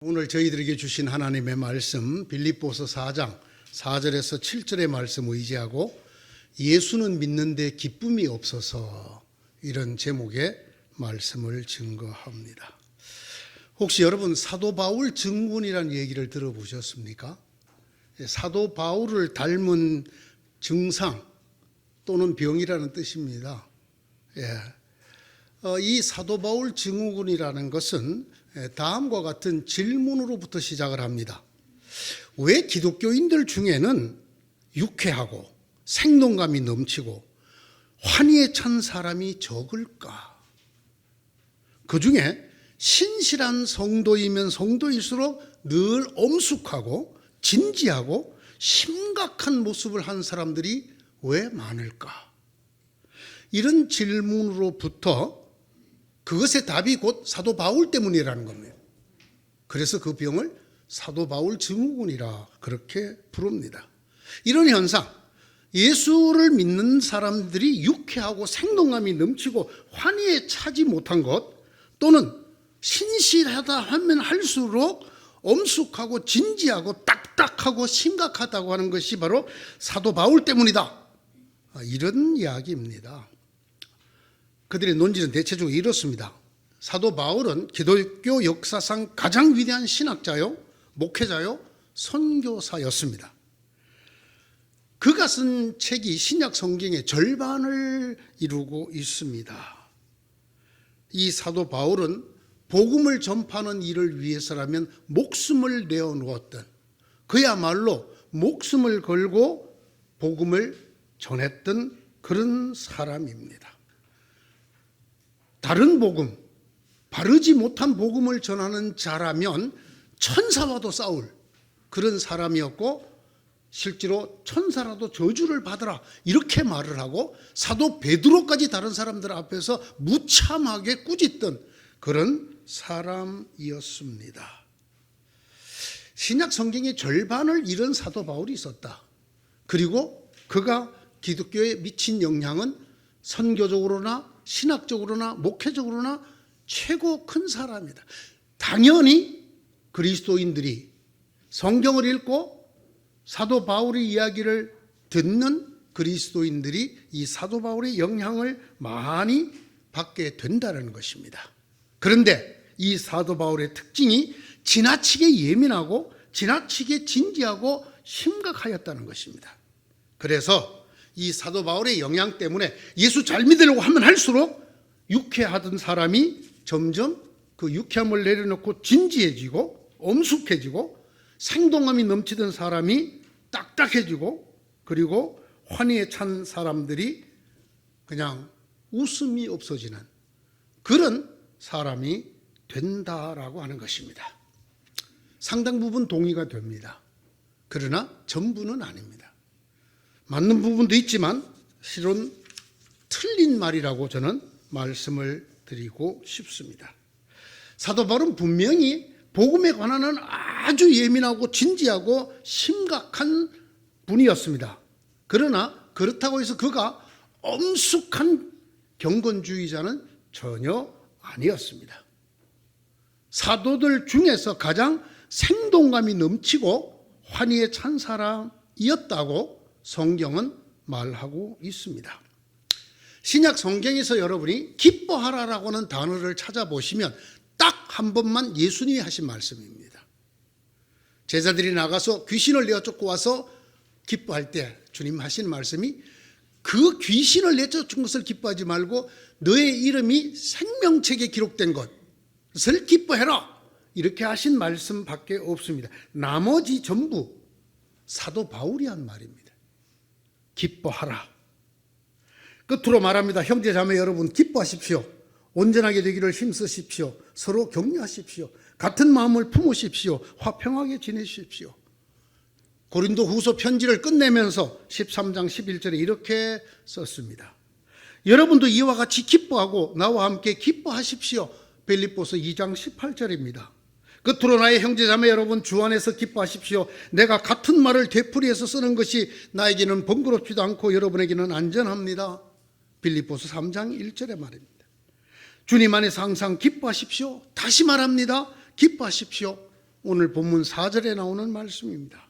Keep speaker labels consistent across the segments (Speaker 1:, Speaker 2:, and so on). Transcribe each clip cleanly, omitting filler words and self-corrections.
Speaker 1: 오늘 저희들에게 주신 하나님의 말씀 빌립보서 4장 4절에서 7절의 말씀 의지하고 예수는 믿는데 기쁨이 없어서 이런 제목의 말씀을 증거합니다. 혹시 여러분 사도 바울 증후군이라는 얘기를 들어보셨습니까? 사도 바울을 닮은 증상 또는 병이라는 뜻입니다. 이 사도 바울 증후군이라는 것은 다음과 같은 질문으로부터 시작을 합니다. 왜 기독교인들 중에는 유쾌하고 생동감이 넘치고 환희에 찬 사람이 적을까? 그 중에 신실한 성도이면 성도일수록 늘 엄숙하고 진지하고 심각한 모습을 한 사람들이 왜 많을까? 이런 질문으로부터 그것의 답이 곧 사도 바울 때문이라는 겁니다. 그래서 그 병을 사도 바울 증후군이라 그렇게 부릅니다. 이런 현상, 예수를 믿는 사람들이 유쾌하고 생동감이 넘치고 환희에 차지 못한 것, 또는 신실하다 하면 할수록 엄숙하고 진지하고 딱딱하고 심각하다고 하는 것이 바로 사도 바울 때문이다, 이런 이야기입니다. 그들의 논지는 대체적으로 이렇습니다. 사도 바울은 기독교 역사상 가장 위대한 신학자요, 목회자요, 선교사였습니다. 그가 쓴 책이 신약 성경의 절반을 이루고 있습니다. 이 사도 바울은 복음을 전파하는 일을 위해서라면 목숨을 내어놓았던, 그야말로 목숨을 걸고 복음을 전했던 그런 사람입니다. 다른 복음, 바르지 못한 복음을 전하는 자라면 천사와도 싸울 그런 사람이었고, 실제로 천사라도 저주를 받으라 이렇게 말을 하고 사도 베드로까지 다른 사람들 앞에서 무참하게 꾸짖던 그런 사람이었습니다. 신약 성경의 절반을 잃은 사도 바울이 있었다. 그리고 그가 기독교에 미친 영향은 선교적으로나 신학적으로나 목회적으로나 최고 큰 사람이다. 당연히 그리스도인들이 성경을 읽고 사도 바울의 이야기를 듣는 그리스도인들이 이 사도 바울의 영향을 많이 받게 된다는 것입니다. 그런데 이 사도 바울의 특징이 지나치게 예민하고 지나치게 진지하고 심각하였다는 것입니다. 그래서 이 사도 바울의 영향 때문에 예수 잘 믿으려고 하면 할수록 유쾌하던 사람이 점점 그 유쾌함을 내려놓고 진지해지고 엄숙해지고, 생동감이 넘치던 사람이 딱딱해지고, 그리고 환희에 찬 사람들이 그냥 웃음이 없어지는 그런 사람이 된다라고 하는 것입니다. 상당 부분 동의가 됩니다. 그러나 전부는 아닙니다. 맞는 부분도 있지만 실은 틀린 말이라고 저는 말씀을 드리고 싶습니다. 사도 바울은 분명히 복음에 관한은 아주 예민하고 진지하고 심각한 분이었습니다. 그러나 그렇다고 해서 그가 엄숙한 경건주의자는 전혀 아니었습니다. 사도들 중에서 가장 생동감이 넘치고 환희에 찬 사람이었다고 성경은 말하고 있습니다. 신약 성경에서 여러분이 기뻐하라라고 하는 단어를 찾아보시면 딱 한 번만 예수님이 하신 말씀입니다. 제자들이 나가서 귀신을 내쫓고 와서 기뻐할 때 주님 하신 말씀이, 그 귀신을 내쫓은 것을 기뻐하지 말고 너의 이름이 생명책에 기록된 것을 기뻐해라, 이렇게 하신 말씀밖에 없습니다. 나머지 전부 사도 바울이 한 말입니다. 기뻐하라. 끝으로 말합니다. 형제 자매 여러분, 기뻐하십시오. 온전하게 되기를 힘쓰십시오. 서로 격려하십시오. 같은 마음을 품으십시오. 화평하게 지내십시오. 고린도 후서 편지를 끝내면서 13장 11절에 이렇게 썼습니다. 여러분도 이와 같이 기뻐하고 나와 함께 기뻐하십시오. 빌립보서 2장 18절입니다. 끝으로 나의 형제 자매 여러분, 주 안에서 기뻐하십시오. 내가 같은 말을 되풀이해서 쓰는 것이 나에게는 번거롭지도 않고 여러분에게는 안전합니다. 빌립보서 3장 1절의 말입니다. 주님 안에서 항상 기뻐하십시오. 다시 말합니다. 기뻐하십시오. 오늘 본문 4절에 나오는 말씀입니다.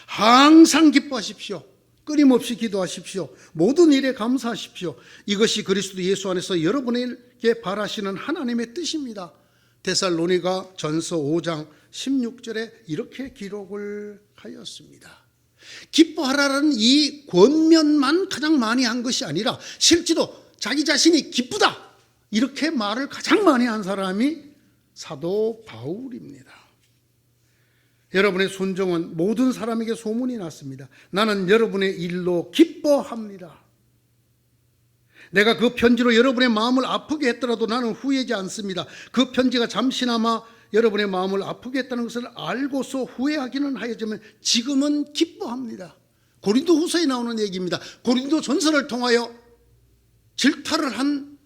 Speaker 1: 항상 기뻐하십시오. 끊임없이 기도하십시오. 모든 일에 감사하십시오. 이것이 그리스도 예수 안에서 여러분에게 바라시는 하나님의 뜻입니다. 데살로니가 전서 5장 16절에 이렇게 기록을 하였습니다. 기뻐하라는 이 권면만 가장 많이 한 것이 아니라 실제로 자기 자신이 기쁘다 이렇게 말을 가장 많이 한 사람이 사도 바울입니다. 여러분의 순종은 모든 사람에게 소문이 났습니다. 나는 여러분의 일로 기뻐합니다. 내가 그 편지로 여러분의 마음을 아프게 했더라도 나는 후회하지 않습니다. 그 편지가 잠시나마 여러분의 마음을 아프게 했다는 것을 알고서 후회하기는 하였지만 지금은 기뻐합니다. 고린도후서에 나오는 얘기입니다. 고린도 전서를 통하여 질타를 한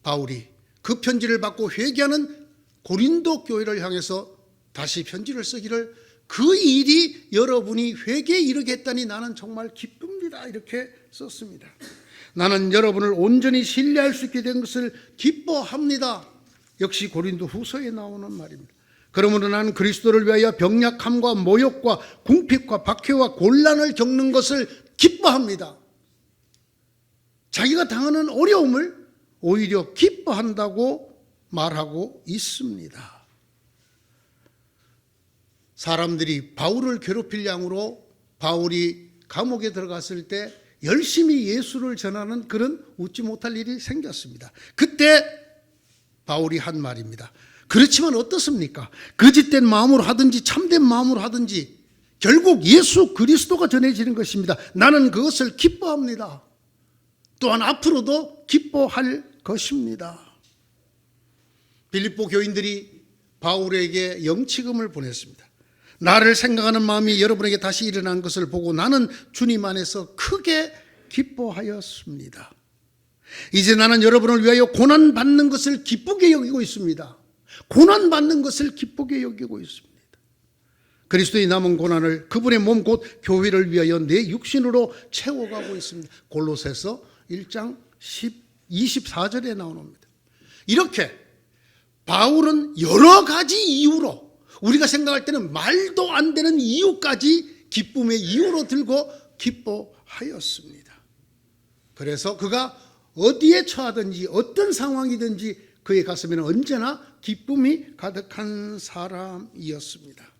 Speaker 1: 바울이 그 편지를 받고 회개하는 고린도 교회를 향해서 다시 편지를 쓰기를 그 일이 여러분이 회개에 이르겠다니 나는 정말 기쁩니다. 이렇게 썼습니다. 나는 여러분을 온전히 신뢰할 수 있게 된 것을 기뻐합니다. 역시 고린도 후서에 나오는 말입니다. 그러므로 나는 그리스도를 위하여 병약함과 모욕과 궁핍과 박해와 곤란을 겪는 것을 기뻐합니다. 자기가 당하는 어려움을 오히려 기뻐한다고 말하고 있습니다. 사람들이 바울을 괴롭힐 양으로 바울이 감옥에 들어갔을 때 열심히 예수를 전하는 그런 웃지 못할 일이 생겼습니다. 그때 바울이 한 말입니다. 그렇지만 어떻습니까? 거짓된 마음으로 하든지 참된 마음으로 하든지 결국 예수 그리스도가 전해지는 것입니다. 나는 그것을 기뻐합니다. 또한 앞으로도 기뻐할 것입니다. 빌립보 교인들이 바울에게 영치금을 보냈습니다. 나를 생각하는 마음이 여러분에게 다시 일어난 것을 보고 나는 주님 안에서 크게 기뻐하였습니다. 이제 나는 여러분을 위하여 고난받는 것을 기쁘게 여기고 있습니다. 고난받는 것을 기쁘게 여기고 있습니다. 그리스도의 남은 고난을 그분의 몸 곧 교회를 위하여 내 육신으로 채워가고 있습니다. 골로새서 1장 24절에 나옵니다. 이렇게 바울은 여러 가지 이유로 우리가 생각할 때는 말도 안 되는 이유까지 기쁨의 이유로 들고 기뻐하였습니다. 그래서 그가 어디에 처하든지 어떤 상황이든지 그의 가슴에는 언제나 기쁨이 가득한 사람이었습니다.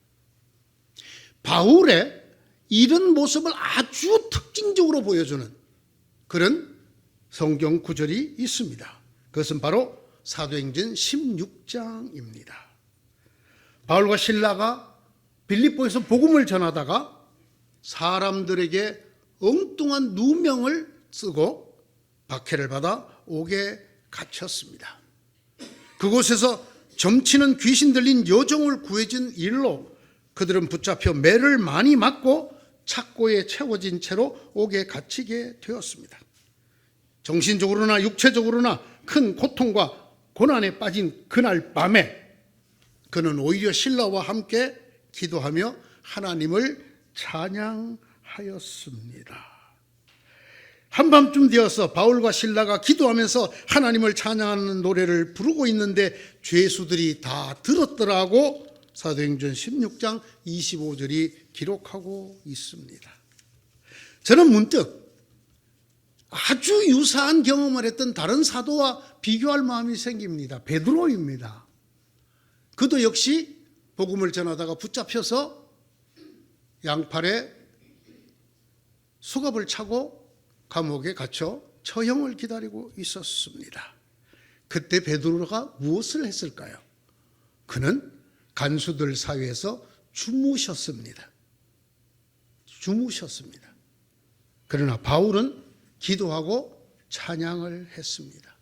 Speaker 1: 바울의 이런 모습을 아주 특징적으로 보여주는 그런 성경 구절이 있습니다. 그것은 바로 사도행전 16장입니다. 바울과 실라가 빌립보에서 복음을 전하다가 사람들에게 엉뚱한 누명을 쓰고 박해를 받아 옥에 갇혔습니다. 그곳에서 점치는 귀신 들린 여종을 구해준 일로 그들은 붙잡혀 매를 많이 맞고 착고에 채워진 채로 옥에 갇히게 되었습니다. 정신적으로나 육체적으로나 큰 고통과 고난에 빠진 그날 밤에 그는 오히려 신라와 함께 기도하며 하나님을 찬양하였습니다. 한밤쯤 되어서 바울과 실라가 기도하면서 하나님을 찬양하는 노래를 부르고 있는데 죄수들이 다 들었더라고 사도행전 16장 25절이 기록하고 있습니다. 저는 문득 아주 유사한 경험을 했던 다른 사도와 비교할 마음이 생깁니다. 베드로입니다. 그도 역시 복음을 전하다가 붙잡혀서 양팔에 수갑을 차고 감옥에 갇혀 처형을 기다리고 있었습니다. 그때 베드로가 무엇을 했을까요? 그는 간수들 사이에서 주무셨습니다. 그러나 바울은 기도하고 찬양을 했습니다.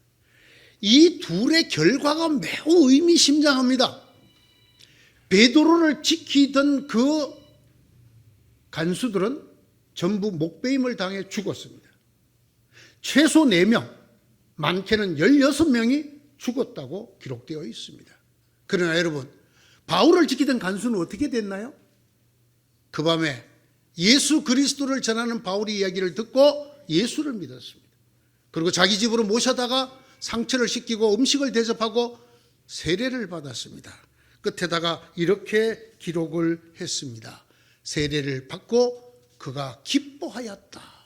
Speaker 1: 이 둘의 결과가 매우 의미심장합니다. 베드로를 지키던 그 간수들은 전부 목베임을 당해 죽었습니다. 최소 4명, 많게는 16명이 죽었다고 기록되어 있습니다. 그러나 여러분, 바울을 지키던 간수는 어떻게 됐나요? 그 밤에 예수 그리스도를 전하는 바울의 이야기를 듣고 예수를 믿었습니다. 그리고 자기 집으로 모셔다가 상처를 씻기고 음식을 대접하고 세례를 받았습니다. 끝에다가 이렇게 기록을 했습니다. 세례를 받고 그가 기뻐하였다.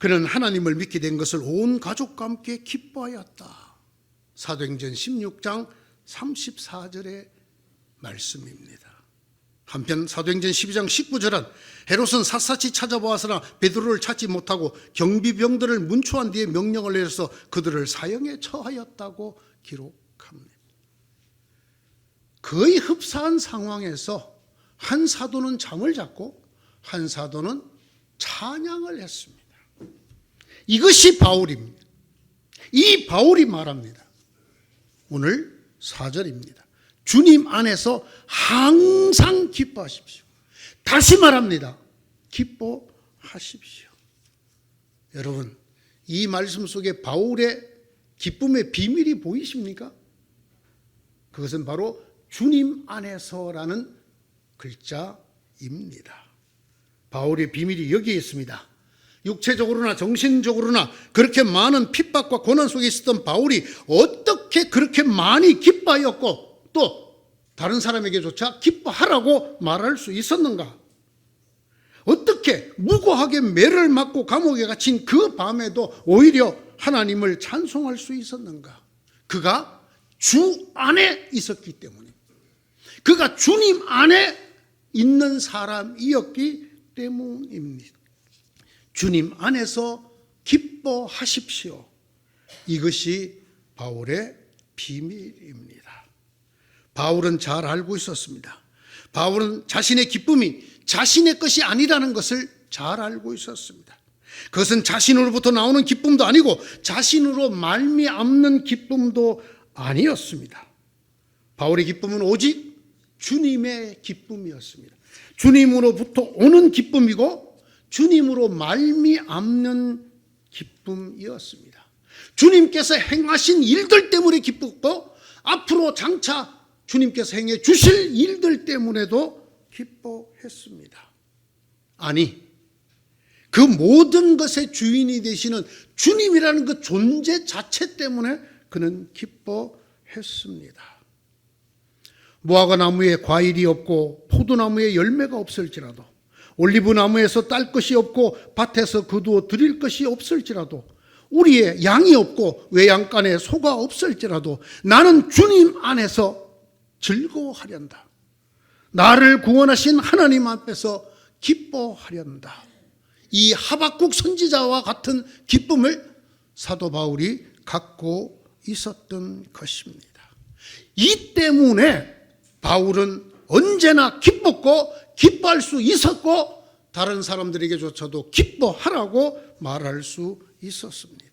Speaker 1: 그는 하나님을 믿게 된 것을 온 가족과 함께 기뻐하였다. 사도행전 16장 34절의 말씀입니다. 한편 사도행전 12장 19절은 헤롯은 샅샅이 찾아보았으나 베드로를 찾지 못하고 경비병들을 문초한 뒤에 명령을 내려서 그들을 사형에 처하였다고 기록합니다. 거의 흡사한 상황에서 한 사도는 잠을 잤고 한 사도는 찬양을 했습니다. 이것이 바울입니다. 이 바울이 말합니다. 오늘 4절입니다. 주님 안에서 항상 기뻐하십시오. 다시 말합니다. 기뻐하십시오. 여러분, 이 말씀 속에 바울의 기쁨의 비밀이 보이십니까? 그것은 바로 주님 안에서라는 글자입니다. 바울의 비밀이 여기에 있습니다. 육체적으로나 정신적으로나 그렇게 많은 핍박과 고난 속에 있었던 바울이 어떻게 그렇게 많이 기뻐하였고 또 다른 사람에게조차 기뻐하라고 말할 수 있었는가? 어떻게 무고하게 매를 맞고 감옥에 갇힌 그 밤에도 오히려 하나님을 찬송할 수 있었는가? 그가 주 안에 있었기 때문입니다. 그가 주님 안에 있는 사람이었기 때문입니다. 주님 안에서 기뻐하십시오. 이것이 바울의 비밀입니다. 바울은 잘 알고 있었습니다. 바울은 자신의 기쁨이 자신의 것이 아니라는 것을 잘 알고 있었습니다. 그것은 자신으로부터 나오는 기쁨도 아니고 자신으로 말미암는 기쁨도 아니었습니다. 바울의 기쁨은 오직 주님의 기쁨이었습니다. 주님으로부터 오는 기쁨이고 주님으로 말미암는 기쁨이었습니다. 주님께서 행하신 일들 때문에 기뻤고 앞으로 장차 주님께서 행해 주실 일들 때문에도 기뻐했습니다. 아니, 그 모든 것의 주인이 되시는 주님이라는 그 존재 자체 때문에 그는 기뻐했습니다. 무화과 나무에 과일이 없고 포도나무에 열매가 없을지라도 올리브나무에서 딸 것이 없고 밭에서 거두어 드릴 것이 없을지라도 우리의 양이 없고 외양간에 소가 없을지라도 나는 주님 안에서 즐거워하련다. 나를 구원하신 하나님 앞에서 기뻐하련다. 이 하박국 선지자와 같은 기쁨을 사도 바울이 갖고 있었던 것입니다. 이 때문에 바울은 언제나 기뻤고 기뻐할 수 있었고 다른 사람들에게조차도 기뻐하라고 말할 수 있었습니다.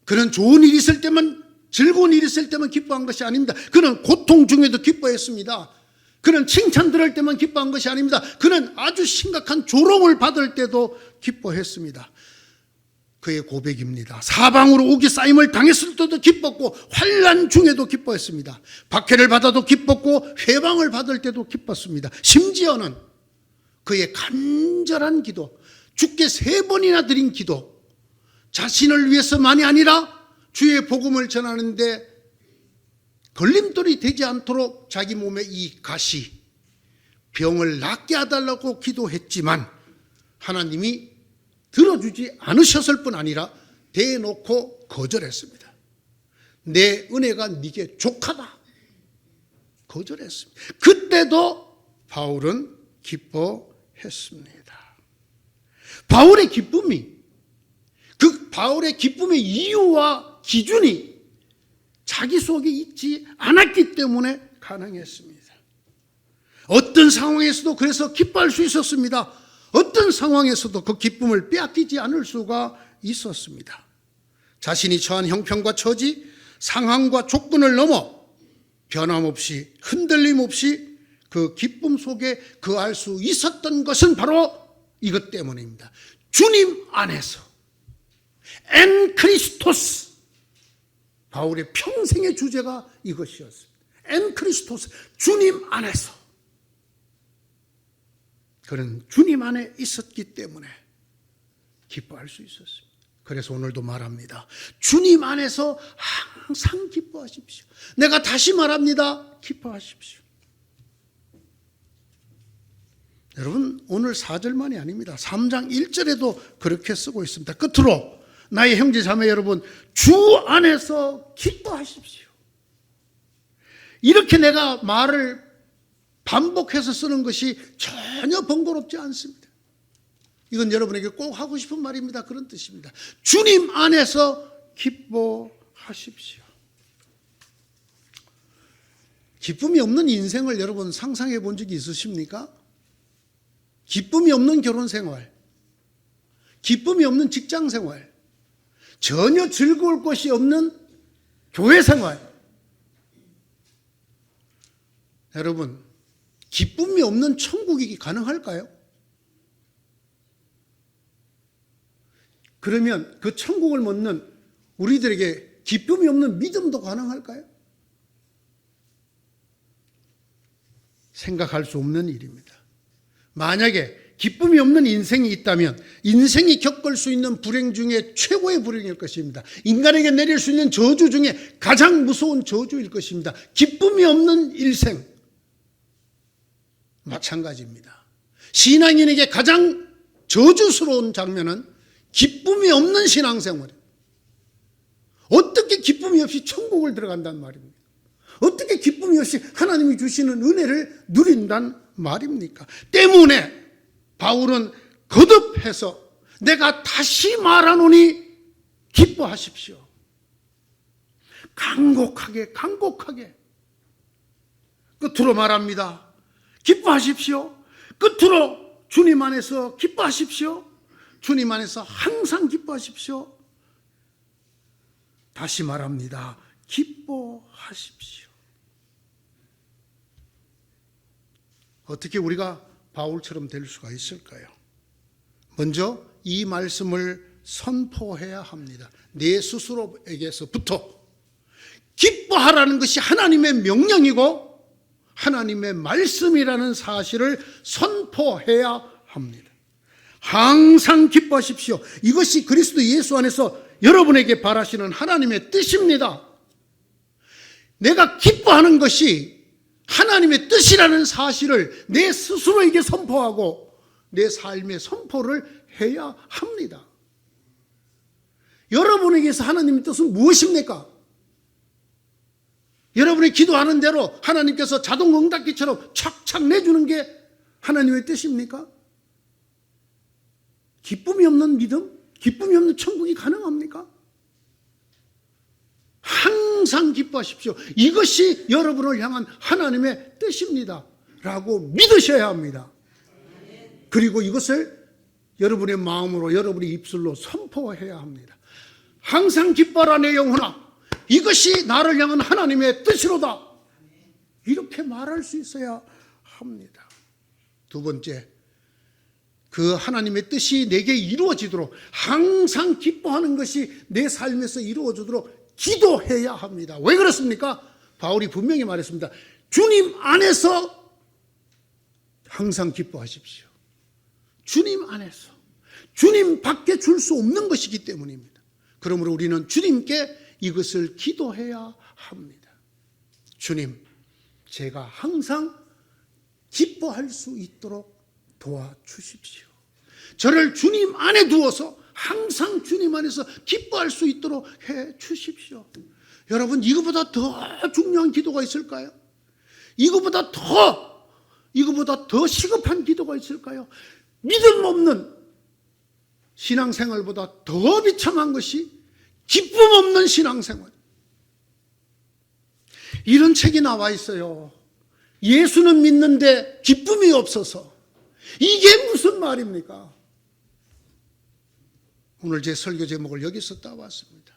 Speaker 1: 그는 좋은 일이 있을 때만, 즐거운 일이 있을 때만 기뻐한 것이 아닙니다. 그는 고통 중에도 기뻐했습니다. 그는 칭찬 들을 때만 기뻐한 것이 아닙니다. 그는 아주 심각한 조롱을 받을 때도 기뻐했습니다. 그의 고백입니다. 사방으로 옥이 쌓임을 당했을 때도 기뻤고 환난 중에도 기뻐했습니다. 박해를 받아도 기뻤고 회방을 받을 때도 기뻤습니다. 심지어는 그의 간절한 기도, 주께 3번이나 드린 기도, 자신을 위해서만이 아니라 주의 복음을 전하는데 걸림돌이 되지 않도록 자기 몸의 이 가시, 병을 낫게 해달라고 기도했지만 하나님이 들어주지 않으셨을 뿐 아니라 대놓고 거절했습니다. 내 은혜가 네게 족하다. 거절했습니다. 그때도 바울은 기뻐했습니다. 바울의 기쁨이, 그 바울의 기쁨의 이유와 기준이 자기 속에 있지 않았기 때문에 가능했습니다. 어떤 상황에서도 그래서 기뻐할 수 있었습니다. 어떤 상황에서도 그 기쁨을 빼앗기지 않을 수가 있었습니다. 자신이 처한 형편과 처지, 상황과 조건을 넘어 변함없이 흔들림 없이 그 기쁨 속에 거할 수 있었던 것은 바로 이것 때문입니다. 주님 안에서 엔 크리스토스, 바울의 평생의 주제가 이것이었습니다. 엔 크리스토스, 주님 안에서. 그는 주님 안에 있었기 때문에 기뻐할 수 있었습니다. 그래서 오늘도 말합니다. 주님 안에서 항상 기뻐하십시오. 내가 다시 말합니다. 기뻐하십시오. 여러분, 오늘 4절만이 아닙니다. 3장 1절에도 그렇게 쓰고 있습니다. 끝으로 나의 형제 자매 여러분, 주 안에서 기뻐하십시오. 이렇게 내가 말을 반복해서 쓰는 것이 전혀 번거롭지 않습니다. 이건 여러분에게 꼭 하고 싶은 말입니다. 그런 뜻입니다. 주님 안에서 기뻐하십시오. 기쁨이 없는 인생을 여러분 상상해 본 적이 있으십니까? 기쁨이 없는 결혼 생활, 기쁨이 없는 직장 생활, 전혀 즐거울 것이 없는 교회 생활. 여러분, 기쁨이 없는 천국이 가능할까요? 그러면 그 천국을 묻는 우리들에게 기쁨이 없는 믿음도 가능할까요? 생각할 수 없는 일입니다. 만약에 기쁨이 없는 인생이 있다면 인생이 겪을 수 있는 불행 중에 최고의 불행일 것입니다. 인간에게 내릴 수 있는 저주 중에 가장 무서운 저주일 것입니다. 기쁨이 없는 일생, 마찬가지입니다. 신앙인에게 가장 저주스러운 장면은 기쁨이 없는 신앙생활이에요. 어떻게 기쁨이 없이 천국을 들어간단 말입니까? 어떻게 기쁨이 없이 하나님이 주시는 은혜를 누린단 말입니까? 때문에 바울은 거듭해서 내가 다시 말하노니 기뻐하십시오. 간곡하게 끝으로 말합니다. 기뻐하십시오. 끝으로 주님 안에서 기뻐하십시오. 주님 안에서 항상 기뻐하십시오. 다시 말합니다. 기뻐하십시오. 어떻게 우리가 바울처럼 될 수가 있을까요? 먼저 이 말씀을 선포해야 합니다. 내 스스로에게서부터. 기뻐하라는 것이 하나님의 명령이고 하나님의 말씀이라는 사실을 선포해야 합니다. 항상 기뻐하십시오. 이것이 그리스도 예수 안에서 여러분에게 바라시는 하나님의 뜻입니다. 내가 기뻐하는 것이 하나님의 뜻이라는 사실을 내 스스로에게 선포하고 내 삶의 선포를 해야 합니다. 여러분에게서 하나님의 뜻은 무엇입니까? 여러분이 기도하는 대로 하나님께서 자동 응답기처럼 착착 내주는 게 하나님의 뜻입니까? 기쁨이 없는 믿음? 기쁨이 없는 천국이 가능합니까? 항상 기뻐하십시오. 이것이 여러분을 향한 하나님의 뜻입니다. 라고 믿으셔야 합니다. 그리고 이것을 여러분의 마음으로, 여러분의 입술로 선포해야 합니다. 항상 기뻐라 내 영혼아. 이것이 나를 향한 하나님의 뜻이로다. 이렇게 말할 수 있어야 합니다. 두 번째, 그 하나님의 뜻이 내게 이루어지도록 항상 기뻐하는 것이 내 삶에서 이루어지도록 기도해야 합니다. 왜 그렇습니까? 바울이 분명히 말했습니다. 주님 안에서 항상 기뻐하십시오. 주님 안에서. 주님 밖에 줄 수 없는 것이기 때문입니다. 그러므로 우리는 주님께 이것을 기도해야 합니다. 주님, 제가 항상 기뻐할 수 있도록 도와주십시오. 저를 주님 안에 두어서 항상 주님 안에서 기뻐할 수 있도록 해 주십시오. 여러분, 이거보다 더 중요한 기도가 있을까요? 이거보다 더 시급한 기도가 있을까요? 믿음 없는 신앙생활보다 더 비참한 것이 기쁨 없는 신앙생활. 이런 책이 나와 있어요. 예수는 믿는데 기쁨이 없어서. 이게 무슨 말입니까? 오늘 제 설교 제목을 여기서 따왔습니다.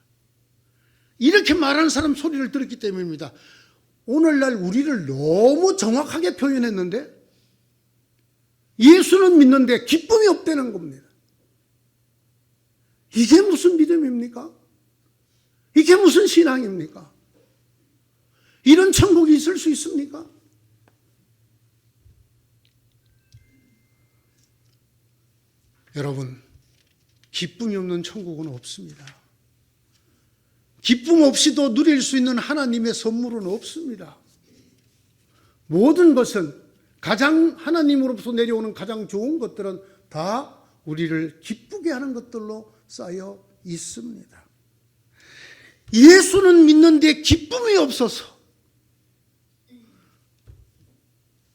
Speaker 1: 이렇게 말하는 사람 소리를 들었기 때문입니다. 오늘날 우리를 너무 정확하게 표현했는데 예수는 믿는데 기쁨이 없다는 겁니다. 이게 무슨 믿음입니까? 이게 무슨 신앙입니까? 이런 천국이 있을 수 있습니까? 여러분, 기쁨이 없는 천국은 없습니다. 기쁨 없이도 누릴 수 있는 하나님의 선물은 없습니다. 모든 것은 가장 하나님으로부터 내려오는 가장 좋은 것들은 다 우리를 기쁘게 하는 것들로 쌓여 있습니다. 예수는 믿는데 기쁨이 없어서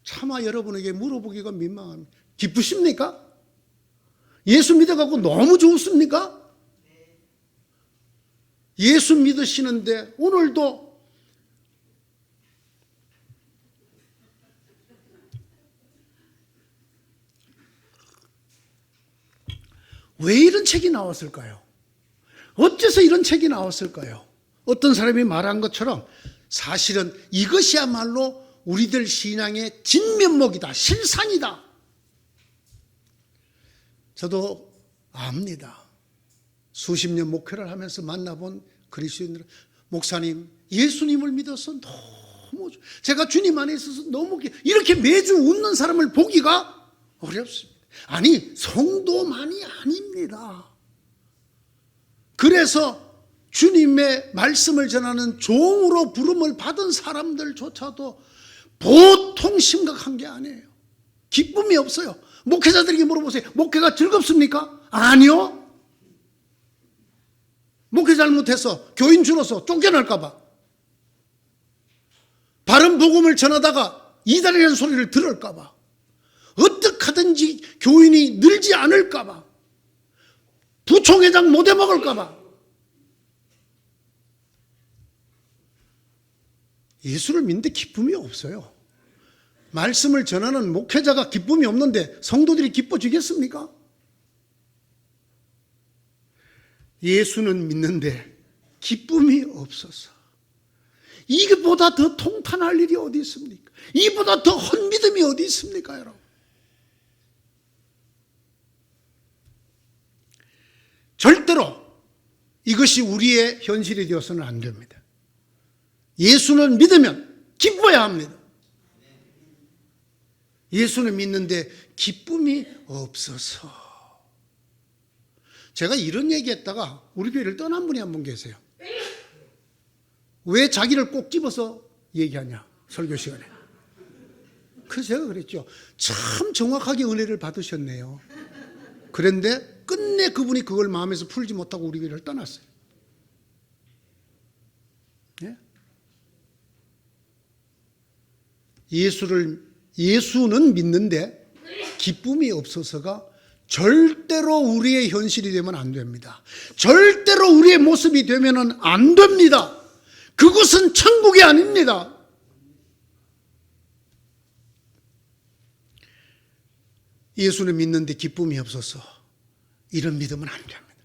Speaker 1: 차마 여러분에게 물어보기가 민망합니다. 기쁘십니까? 예수 믿어갖고 너무 좋습니까? 예수 믿으시는데 오늘도 왜 이런 책이 나왔을까요? 어째서 이런 책이 나왔을까요? 어떤 사람이 말한 것처럼 사실은 이것이야말로 우리들 신앙의 진면목이다, 실상이다. 저도 압니다. 수십 년 목회를 하면서 만나본 그리스도인들, 목사님, 예수님을 믿어서 너무, 제가 주님 안에 있어서 너무, 이렇게 매주 웃는 사람을 보기가 어렵습니다. 아니, 성도만이 아닙니다. 그래서 주님의 말씀을 전하는 종으로 부름을 받은 사람들조차도 보통 심각한 게 아니에요. 기쁨이 없어요. 목회자들에게 물어보세요. 목회가 즐겁습니까? 아니요. 목회 잘못해서 교인 줄어서 쫓겨날까 봐, 바른 복음을 전하다가 이단이라는 소리를 들을까 봐, 어떻게 하든지 교인이 늘지 않을까 봐, 부총회장 못 해먹을까 봐. 예수를 믿는데 기쁨이 없어요. 말씀을 전하는 목회자가 기쁨이 없는데 성도들이 기뻐지겠습니까? 예수는 믿는데 기쁨이 없어서, 이보다 더 통탄할 일이 어디 있습니까? 이보다 더 헛믿음이 어디 있습니까, 여러분? 절대로 이것이 우리의 현실이 되어서는 안 됩니다. 예수는 믿으면 기뻐야 합니다. 예수는 믿는데 기쁨이 없어서. 제가 이런 얘기했다가 우리 교회를 떠난 분이 한 분 계세요. 왜 자기를 꼭 집어서 얘기하냐, 설교 시간에. 그래서 제가 그랬죠. 참 정확하게 은혜를 받으셨네요. 그런데 끝내 그분이 그걸 마음에서 풀지 못하고 우리 교회를 떠났어요. 예? 예수는 믿는데 기쁨이 없어서가 절대로 우리의 현실이 되면 안 됩니다. 절대로 우리의 모습이 되면 안 됩니다. 그것은 천국이 아닙니다. 예수는 믿는데 기쁨이 없어서 이런 믿음은 안 됩니다.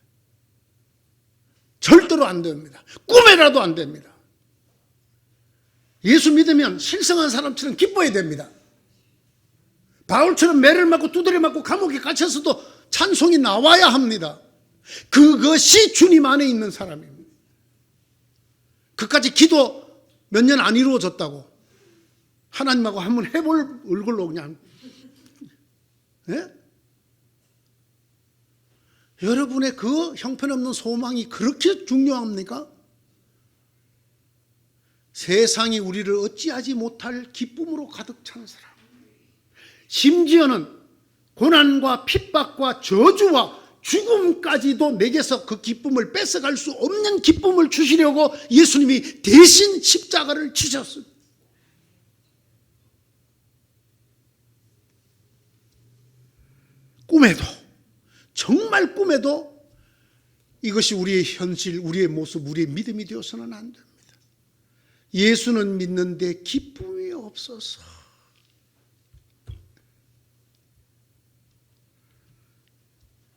Speaker 1: 절대로 안 됩니다. 꿈에라도 안 됩니다. 예수 믿으면 실성한 사람처럼 기뻐야 됩니다. 바울처럼 매를 맞고 두드려 맞고 감옥에 갇혔어도 찬송이 나와야 합니다. 그것이 주님 안에 있는 사람입니다. 그까지 기도 몇 년 안 이루어졌다고 하나님하고 한번 해볼 얼굴로 그냥, 예? 여러분의 그 형편없는 소망이 그렇게 중요합니까? 세상이 우리를 어찌하지 못할 기쁨으로 가득 찬 사람, 심지어는 고난과 핍박과 저주와 죽음까지도 내게서 그 기쁨을 뺏어갈 수 없는 기쁨을 주시려고 예수님이 대신 십자가를 지셨습니다. 꿈에도, 정말 꿈에도 이것이 우리의 현실, 우리의 모습, 우리의 믿음이 되어서는 안 됩니다. 예수는 믿는데 기쁨이 없어서.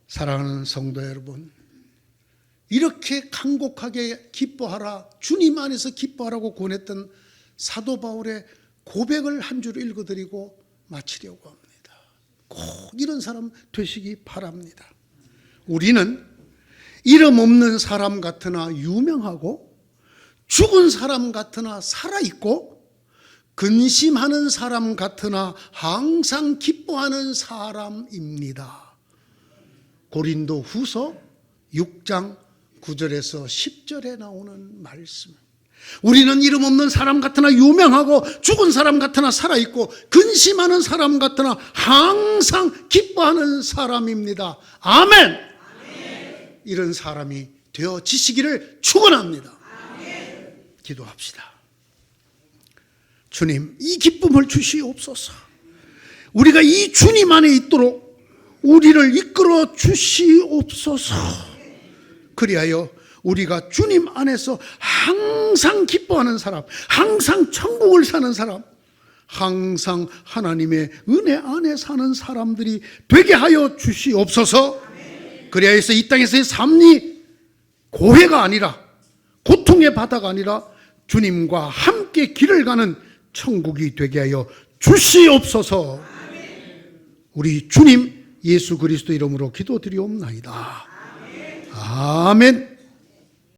Speaker 1: 사랑하는 성도 여러분, 이렇게 간곡하게 기뻐하라, 주님 안에서 기뻐하라고 권했던 사도 바울의 고백을 한 줄 읽어드리고 마치려고 합니다. 꼭 이런 사람 되시기 바랍니다. 우리는 이름 없는 사람 같으나 유명하고, 죽은 사람 같으나 살아있고, 근심하는 사람 같으나 항상 기뻐하는 사람입니다. 고린도 후서 6장 9절에서 10절에 나오는 말씀. 우리는 이름 없는 사람 같으나 유명하고 죽은 사람 같으나 살아있고 근심하는 사람 같으나 항상 기뻐하는 사람입니다. 아멘. 이런 사람이 되어지시기를 축원합니다. 기도합시다. 주님, 이 기쁨을 주시옵소서. 우리가 이 주님 안에 있도록 우리를 이끌어 주시옵소서. 그리하여 우리가 주님 안에서 항상 기뻐하는 사람, 항상 천국을 사는 사람, 항상 하나님의 은혜 안에 사는 사람들이 되게 하여 주시옵소서. 그리하여서 이 땅에서의 삶이 고해가 아니라, 고통의 바다가 아니라 주님과 함께 길을 가는 천국이 되게 하여 주시옵소서. 우리 주님 예수 그리스도 이름으로 기도드리옵나이다. 아멘.